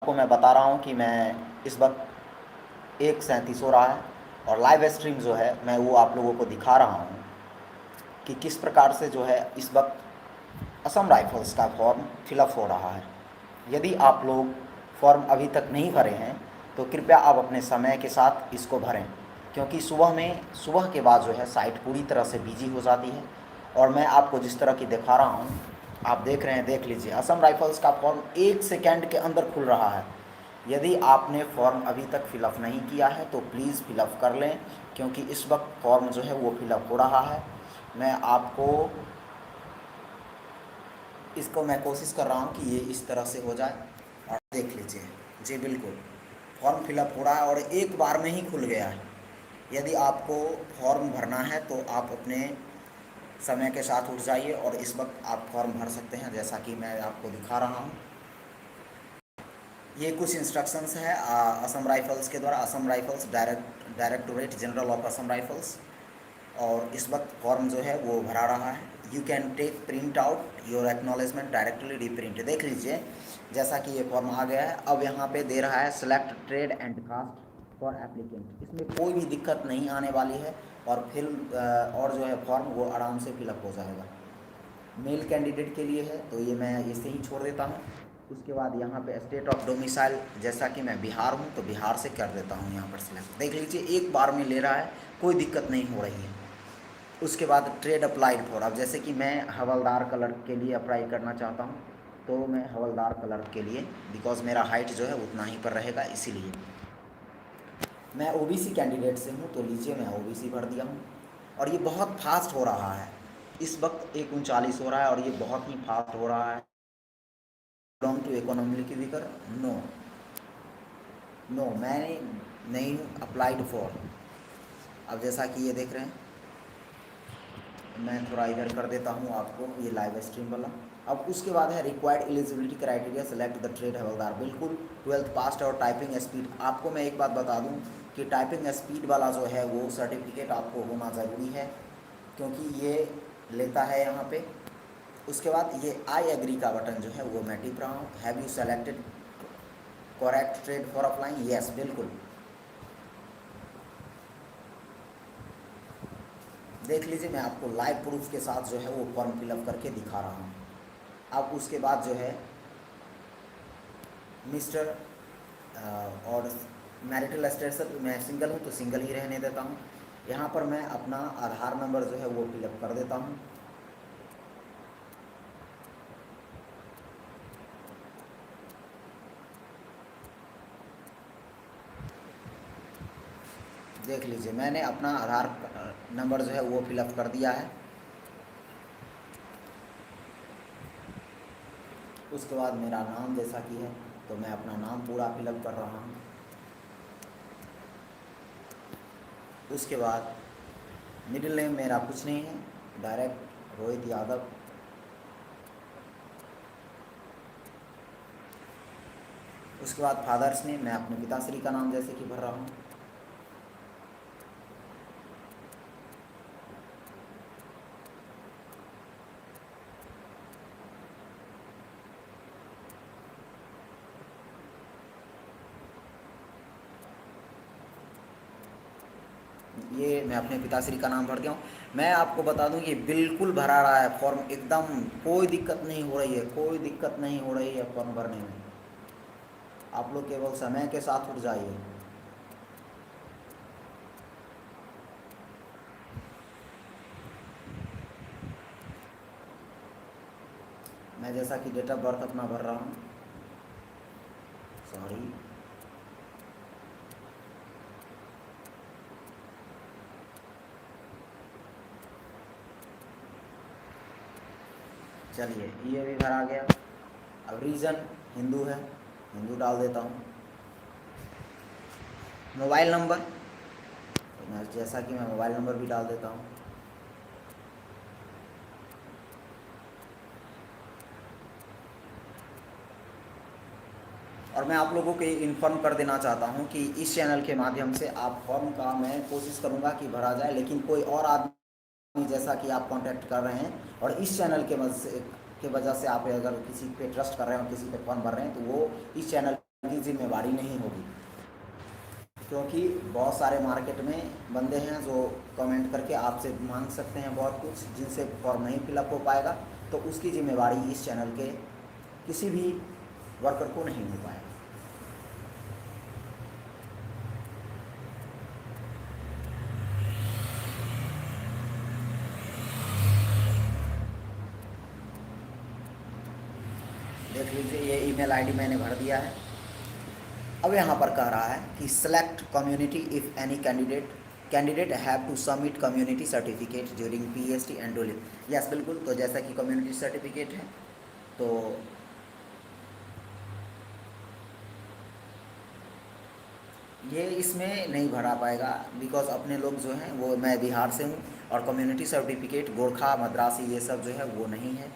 आपको मैं बता रहा हूँ कि मैं इस वक्त 1:37 हो रहा है और लाइव स्ट्रीम जो है मैं वो आप लोगों को दिखा रहा हूँ कि किस प्रकार से जो है इस वक्त असम राइफल्स का फॉर्म फिलअप हो रहा है। यदि आप लोग फॉर्म अभी तक नहीं भरे हैं तो कृपया आप अपने समय के साथ इसको भरें, क्योंकि सुबह के बाद जो है साइट पूरी तरह से बिजी हो जाती है। और मैं आपको जिस तरह की दिखा रहा हूँ, आप देख रहे हैं, देख लीजिए, असम राइफल्स का फॉर्म 1 सेकेंड के अंदर खुल रहा है। यदि आपने फॉर्म अभी तक फिलअप नहीं किया है तो प्लीज़ फिलअप कर लें, क्योंकि इस वक्त फॉर्म जो है वो फिलअप हो रहा है। मैं आपको इसको मैं कोशिश कर रहा हूँ कि ये इस तरह से हो जाए, और देख लीजिए, जी बिल्कुल फॉर्म फिलअप हो रहा है और एक बार में ही खुल गया है। यदि आपको फॉर्म भरना है तो आप अपने समय के साथ उठ जाइए और इस वक्त आप फॉर्म भर सकते हैं, जैसा कि मैं आपको दिखा रहा हूँ। ये कुछ इंस्ट्रक्शंस है असम राइफल्स के द्वारा, Assam rifles directorate general of Assam rifles. और इस वक्त फॉर्म जो है वो भरा रहा है। You can take print out your acknowledgement directly reprint. देख लीजिए, जैसा कि ये फॉर्म आ गया है, अब यहाँ पे दे रहा है select trade and caste for applicant. इसमें कोई भी दिक्कत नहीं आने वाली है और फिर और जो है फॉर्म वो आराम से फिलअप हो जाएगा। मेल कैंडिडेट के लिए है तो ये मैं इसे ही छोड़ देता हूँ। उसके बाद यहाँ पे स्टेट ऑफ डोमिसाइल, जैसा कि मैं बिहार हूँ तो बिहार से कर देता हूँ यहाँ पर सिलेक्ट। देख लीजिए, एक बार में ले रहा है, कोई दिक्कत नहीं हो रही है। उसके बाद ट्रेड अप्लाइड फॉर, अब जैसे कि मैं हवलदार कलर के लिए अप्लाई करना चाहता हूँ तो मैं हवलदार कलर के लिए, बिकॉज मेरा हाइट जो है उतना ही पर रहेगा, इसीलिए मैं ओबीसी कैंडिडेट से हूँ तो लीजिए मैं ओबीसी भर दिया हूँ। और ये बहुत फास्ट हो रहा है, इस वक्त 1:39 हो रहा है और ये बहुत ही फास्ट हो रहा है। Belong to economic weaker, no no, मैंने नहीं अप्लाइड फॉर। अब जैसा कि ये देख रहे हैं, मैं थोड़ा इधर कर देता हूँ आपको ये लाइव स्ट्रीम वाला। अब उसके बाद है required eligibility criteria, select the trade havildar. बिल्कुल 12th पास और टाइपिंग स्पीड। आपको मैं एक बात बता दूँ कि टाइपिंग स्पीड वाला जो है वो सर्टिफिकेट आपको होना ज़रूरी है, क्योंकि ये लेता है यहाँ पे। उसके बाद ये आई एग्री का बटन जो है वो मैं टिप रहा हूँ। Have you selected correct trade for applying, yes बिल्कुल। देख लीजिए, मैं आपको लाइव प्रूफ के साथ जो है वो फॉर्म फिलअप करके दिखा रहा हूँ। अब उसके बाद जो है मिस्टर और मैरिटल स्टेटस, मैं सिंगल हूँ तो सिंगल ही रहने देता हूँ। यहाँ पर मैं अपना आधार नंबर जो है वो फिलअप कर देता हूँ। देख लीजिए, मैंने अपना आधार नंबर जो है वो फिलअप कर दिया है। उसके बाद मेरा नाम जैसा कि है तो मैं अपना नाम पूरा फिलअप कर रहा हूँ। उसके बाद मिडिल नेम मेरा कुछ नहीं है, डायरेक्ट रोहित यादव। उसके बाद फादर्स नेम, मैं अपने पिताश्री का नाम जैसे कि भर रहा हूँ। ये मैं अपने पिताश्री का नाम भर दिया हूँ। मैं आपको बता दूं कि बिल्कुल भरा रहा है फॉर्म, एकदम कोई दिक्कत नहीं हो रही है, कोई दिक्कत नहीं हो रही है फॉर्म भरने में। आप लोग केवल समय के साथ उठ जाइए। मैं जैसा कि डेट ऑफ बर्थ अपना भर रहा हूँ, सॉरी, चलिए ये भी भरा गया। अब रीजन हिंदू है, हिंदू डाल देता हूँ। मोबाइल नंबर, तो मैं जैसा कि मैं मोबाइल नंबर भी डाल देता हूँ। और मैं आप लोगों को इन्फॉर्म कर देना चाहता हूं कि इस चैनल के माध्यम से आप फॉर्म का मैं कोशिश करूंगा कि भरा जाए, लेकिन कोई और आदमी जैसा कि आप कांटेक्ट कर रहे हैं और इस चैनल के वजह से आप अगर किसी पे ट्रस्ट कर रहे हैं और किसी पे फॉर्म भर रहे हैं तो वो इस चैनल की जिम्मेवारी नहीं होगी, क्योंकि बहुत सारे मार्केट में बंदे हैं जो कमेंट करके आपसे मांग सकते हैं बहुत कुछ, जिनसे फॉर्म नहीं फिलअप हो पाएगा, तो उसकी जिम्मेवारी इस चैनल के किसी भी वर्कर को नहीं हो पाएगा। देख लीजिए, ये ईमेल आईडी मैंने भर दिया है। अब यहाँ पर कह रहा है कि select community if any candidate have to submit community certificate during PhD and डोलिप। यस, बिल्कुल। तो जैसा कि कम्युनिटी सर्टिफिकेट है, तो ये इसमें नहीं भरा पाएगा, बिकॉज अपने लोग जो हैं वो, मैं बिहार से हूँ और कम्युनिटी सर्टिफिकेट गोरखा मद्रासी ये सब जो है वो नहीं है,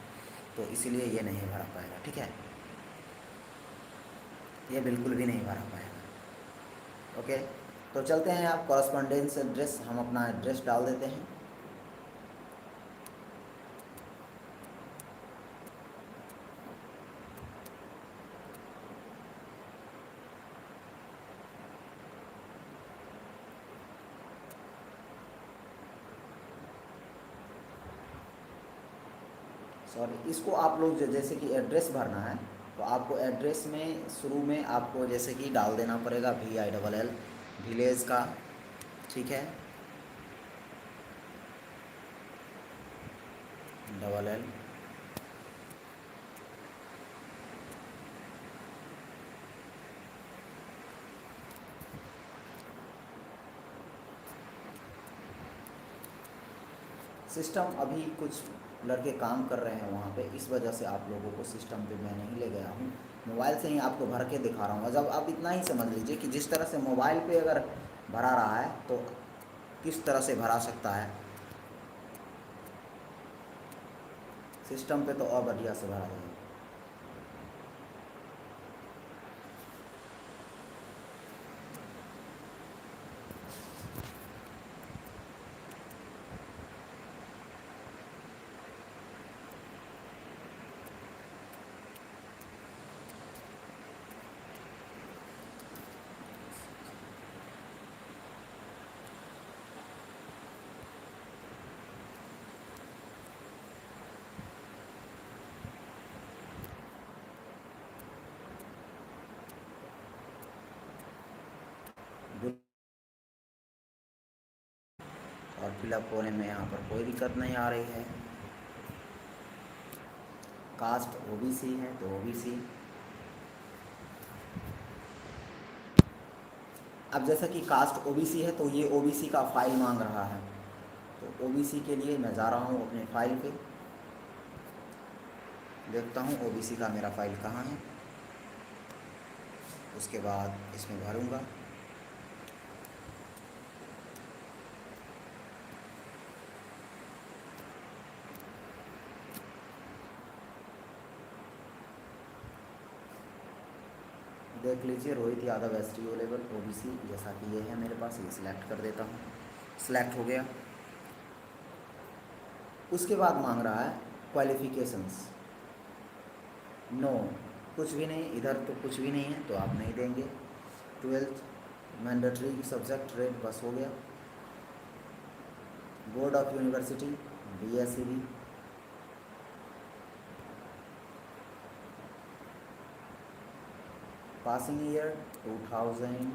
तो इसीलिए ये नहीं भरा पाएगा। ठीक है, ये बिल्कुल भी नहीं भरा पाएगा। ओके, तो चलते हैं। आप कॉरस्पॉन्डेंस एड्रेस, हम अपना एड्रेस डाल देते हैं। सॉरी, इसको आप लोग जैसे कि एड्रेस भरना है, तो आपको एड्रेस में शुरू में आपको जैसे कि डाल देना पड़ेगा VILL विलेज का। ठीक है, LL सिस्टम अभी कुछ लड़के काम कर रहे हैं वहाँ पे, इस वजह से आप लोगों को सिस्टम पे मैं नहीं ले गया हूँ, मोबाइल से ही आपको भर के दिखा रहा हूँ। जब आप इतना ही समझ लीजिए कि जिस तरह से मोबाइल पे अगर भरा रहा है तो किस तरह से भरा सकता है सिस्टम पे, तो और बढ़िया से भरा जाएगा। और फिलअप होने में यहाँ पर कोई दिक्कत नहीं आ रही है। कास्ट OBC है तो OBC। अब जैसा कि कास्ट OBC है तो ये OBC का फाइल मांग रहा है, तो OBC के लिए मैं जा रहा हूँ अपने फाइल पे, देखता हूँ OBC का मेरा फाइल कहाँ है, उसके बाद इसमें भरूँगा। देख लीजिए, Rohit Yadav STO level OBC, जैसा कि ये है मेरे पास, ये सिलेक्ट कर देता हूँ। सिलेक्ट हो गया। उसके बाद मांग रहा है क्वालिफिकेशंस। नो, कुछ भी नहीं, इधर तो कुछ भी नहीं है तो आप नहीं देंगे। 12th मैंडेटरी सब्जेक्ट रेट बस हो गया। Board of university BSc। Passing year 2000।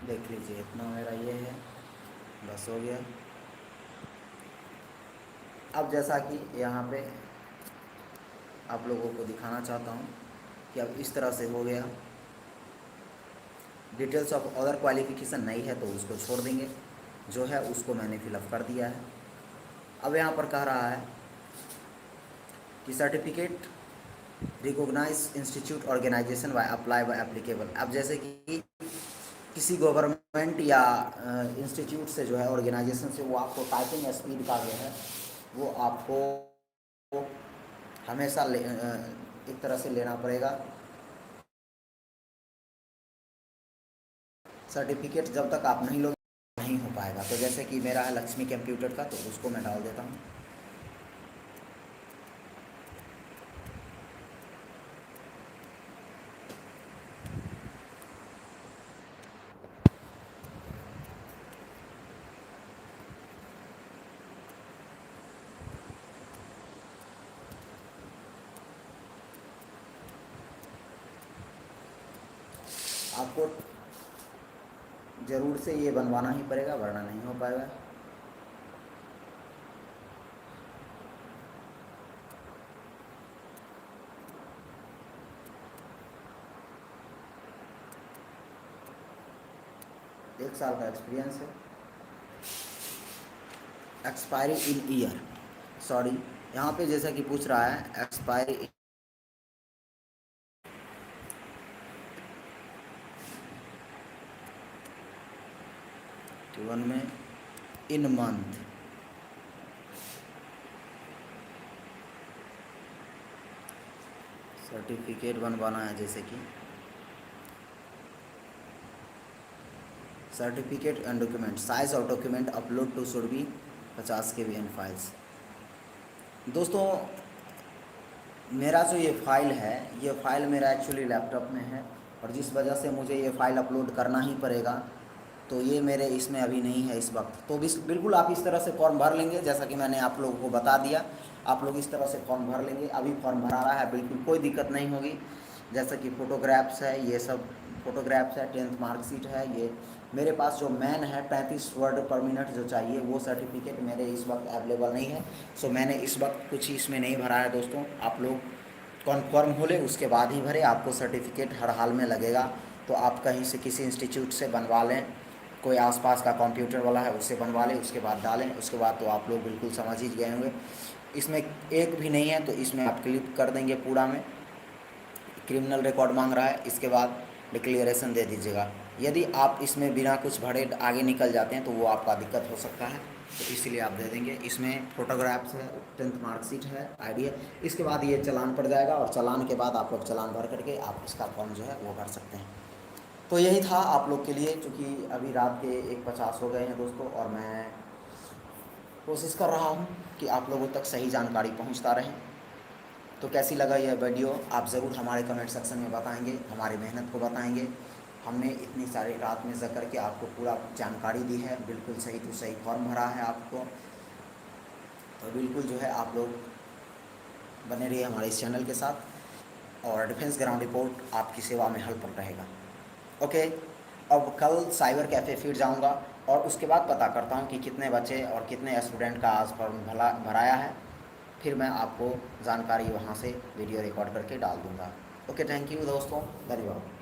देख लीजिए, इतना मेरा ये है, बस हो गया। अब जैसा कि यहाँ पे आप लोगों को दिखाना चाहता हूँ कि अब इस तरह से हो गया। डिटेल्स ऑफ अदर क्वालिफिकेशन नहीं है तो उसको छोड़ देंगे, जो है उसको मैंने फिलअप कर दिया है। अब यहाँ पर कह रहा है कि certificate recognise institute organisation by apply by applicable. अब जैसे कि किसी गवर्नमेंट या इंस्टीट्यूट से जो है, ऑर्गेनाइजेशन से, वो आपको टाइपिंग स्पीड का जो है वो आपको हमेशा एक तरह से लेना पड़ेगा। सर्टिफिकेट जब तक आप नहीं लोगे नहीं हो पाएगा। तो जैसे कि मेरा है लक्ष्मी कंप्यूटर का, तो उसको मैं डाल देता हूँ। आपको ज़रूर से ये बनवाना ही पड़ेगा, वरना नहीं हो पाएगा। एक साल का एक्सपीरियंस है। एक्सपायरी इन ईयर, सॉरी यहाँ पे जैसा कि पूछ रहा है एक्सपायरी वन में इन मंथ। सर्टिफिकेट बनवाना है, जैसे कि certificate and document, size of document upload to should be 50 KB in files. दोस्तों मेरा जो ये फ़ाइल है, ये फ़ाइल मेरा एक्चुअली लैपटॉप में है, और जिस वजह से मुझे ये फ़ाइल अपलोड करना ही पड़ेगा, तो ये मेरे इसमें अभी नहीं है इस वक्त। तो बिल्कुल आप इस तरह से फॉर्म भर लेंगे, जैसा कि मैंने आप लोगों को बता दिया। आप लोग इस तरह से फॉर्म भर लेंगे। अभी फॉर्म भरा रहा है, बिल्कुल कोई दिक्कत नहीं होगी। जैसा कि फ़ोटोग्राफ्स है, ये सब फ़ोटोग्राफ्स है, 10th मार्कशीट है। ये मेरे पास जो मैन है 35 वर्ड पर मिनट जो चाहिए, वो सर्टिफिकेट मेरे इस वक्त अवेलेबल नहीं है। सो मैंने इस वक्त कुछ इसमें नहीं भरा है। दोस्तों आप लोग कॉन्फर्म हो ले, उसके बाद ही भरे। आपको सर्टिफिकेट हर हाल में लगेगा, तो आप कहीं से किसी इंस्टीट्यूट से बनवा लें, कोई आसपास का कंप्यूटर वाला है उससे बनवा लें, उसके बाद डालें। उसके बाद तो आप लोग बिल्कुल समझ ही गए होंगे। इसमें एक भी नहीं है, तो इसमें आप क्लिक कर देंगे पूरा में। क्रिमिनल रिकॉर्ड मांग रहा है, इसके बाद डिक्लेरेशन दे दीजिएगा। यदि आप इसमें बिना कुछ भरे आगे निकल जाते हैं तो वो आपका दिक्कत हो सकता है, तो इसीलिए आप दे देंगे। इसमें फ़ोटोग्राफ्स है, 10th मार्कशीट है, आईडी है। इसके बाद ये चालान पड़ जाएगा, और चालान के बाद आप लोग चालान भर करके आप इसका फॉर्म जो है वो भर सकते हैं। तो यही था आप लोग के लिए, क्योंकि अभी रात के 1:50 हो गए हैं दोस्तों, और मैं कोशिश कर रहा हूँ कि आप लोगों तक सही जानकारी पहुँचता रहे। तो कैसी लगा यह वीडियो, आप ज़रूर हमारे कमेंट सेक्शन में बताएंगे, हमारी मेहनत को बताएंगे। हमने इतनी सारी रात में जा करके आपको पूरा जानकारी दी है, बिल्कुल सही तो सही फॉर्म भरा है आपको। तो बिल्कुल जो है आप लोग बने रहिए हमारे इस चैनल के साथ, और डिफेंस ग्राउंड रिपोर्ट आपकी सेवा में हेल्पफुल रहेगा। ओके, अब कल साइबर कैफ़े फिर जाऊंगा, और उसके बाद पता करता हूं कि कितने बच्चे और कितने स्टूडेंट का आज फॉर्म भराया है। फिर मैं आपको जानकारी वहां से वीडियो रिकॉर्ड करके डाल दूंगा। ओके, थैंक यू दोस्तों, धन्यवाद।